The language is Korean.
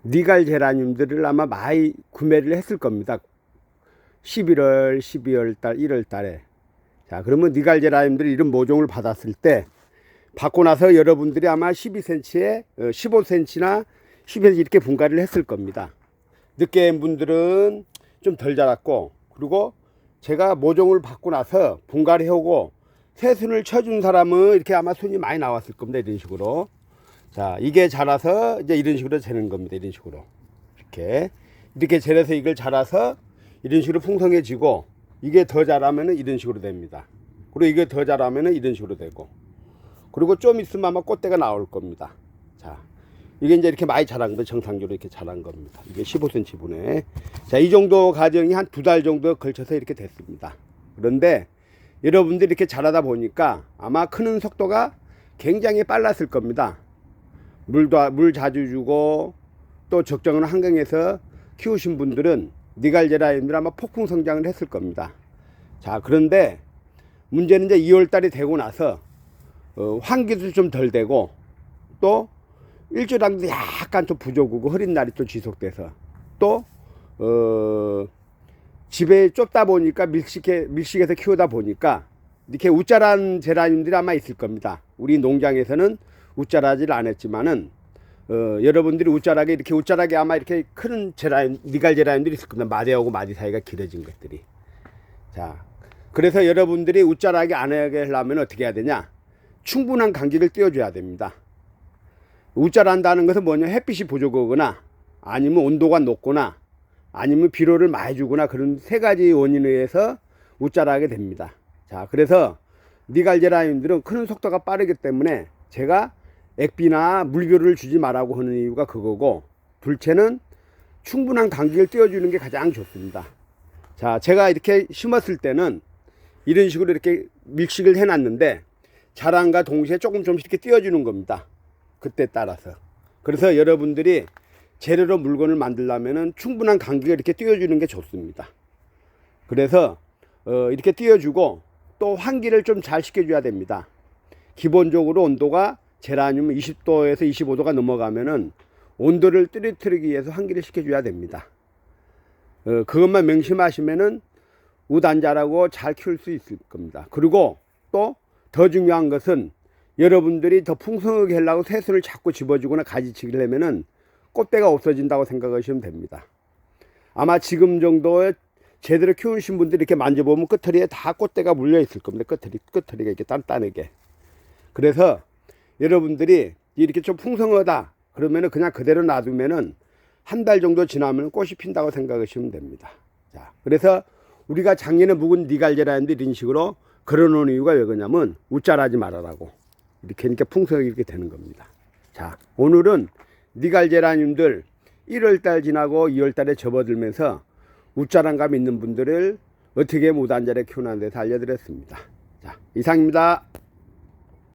니갈 제라늄들을 아마 많이 구매를 했을 겁니다. 11월, 12월 달, 1월 달에. 자, 그러면 니갈 제라늄들이 이런 모종을 받았을 때, 받고 나서 여러분들이 아마 12cm에 15cm나 10cm 이렇게 분갈이를 했을 겁니다. 늦게 한 분들은 좀 덜 자랐고, 그리고 제가 모종을 받고 나서 분갈이 하고 새순을 쳐준 사람은 이렇게 아마 순이 많이 나왔을 겁니다. 이런 식으로. 자, 이게 자라서 이제 이런 식으로 재는 겁니다. 이런 식으로. 이렇게 재려서 이걸 자라서 이런 식으로 풍성해지고, 이게 더 자라면은 이런 식으로 됩니다. 그리고 이게 더 자라면은 이런 식으로 되고, 그리고 좀 있으면 아마 꽃대가 나올 겁니다. 자, 이게 이제 이렇게 많이 자란 거, 정상적으로 이렇게 자란 겁니다. 이게 15cm 분에. 자, 이 정도 과정이 한 2달 정도 걸쳐서 이렇게 됐습니다. 그런데 여러분들이 이렇게 자라다 보니까 아마 크는 속도가 굉장히 빨랐을 겁니다. 물 자주 주고 또 적정한 환경에서 키우신 분들은 니갈 제라늄들 아마 폭풍 성장을 했을 겁니다. 자, 그런데 문제는 이제 2월 달이 되고 나서 환기도 좀 덜 되고 또 일조량도 약간 좀 부족하고 흐린 날이 또 지속돼서 또 집에 좁다 보니까 밀식해서 키우다 보니까 이렇게 웃자란 제라늄들이 아마 있을 겁니다. 우리 농장에서는 웃자라지를 안 했지만은 여러분들이 웃자라게 이렇게 웃자라게 아마 이렇게 큰 제라늄, 니갈 제라늄들이 있을 겁니다. 마디하고 마디 사이가 길어진 것들이. 자, 그래서 여러분들이 웃자라게 안 하게 하려면 어떻게 해야 되냐? 충분한 간격을 띄워줘야 됩니다. 웃자란다는 것은 뭐냐? 햇빛이 부족하거나 아니면 온도가 높거나 아니면 비료를 많이 주거나 그런 세 가지 원인에 의해서 웃자라게 됩니다. 자, 그래서 니갈 제라늄들은 크는 속도가 빠르기 때문에 제가 액비나 물비료를 주지 말라고 하는 이유가 그거고, 둘째는 충분한 간격을 띄워주는 게 가장 좋습니다. 자, 제가 이렇게 심었을 때는 이런 식으로 이렇게 밀식을 해놨는데 자란과 동시에 조금씩 이렇게 띄워주는 겁니다. 그때 따라서. 그래서 여러분들이 재료로 물건을 만들려면은 충분한 간격을 이렇게 띄워주는 게 좋습니다. 그래서 이렇게 띄워주고 또 환기를 좀 잘 시켜줘야 됩니다. 기본적으로 온도가 제라늄 20도에서 25도가 넘어가면은 온도를 떨어뜨리기 위해서 환기를 시켜줘야 됩니다. 그것만 명심하시면은 웃 안 자라고 잘 키울 수 있을 겁니다. 그리고 또 더 중요한 것은 여러분들이 더 풍성하게 하려고 새순을 자꾸 집어주거나 가지치기를 하면은 꽃대가 없어진다고 생각하시면 됩니다. 아마 지금 정도에 제대로 키우신 분들이 이렇게 만져보면 끝털이에 다 꽃대가 물려 있을 겁니다. 끝털이가 이렇게 단단하게. 그래서 여러분들이 이렇게 좀 풍성하다 그러면은 그냥 그대로 놔두면은 한 달 정도 지나면 꽃이 핀다고 생각하시면 됩니다. 자, 그래서 우리가 작년에 묵은 니갈 제라늄도 이런 식으로 걸어놓은 이유가 왜 그러냐면 웃자라지 말아라고. 이렇게 풍성하게 이렇게 되는 겁니다. 자, 오늘은 니갈 제라늄들 1월달 지나고 2월달에 접어들면서 웃자란감 있는 분들을 어떻게 무단자를 키우는 데서 알려드렸습니다. 자, 이상입니다.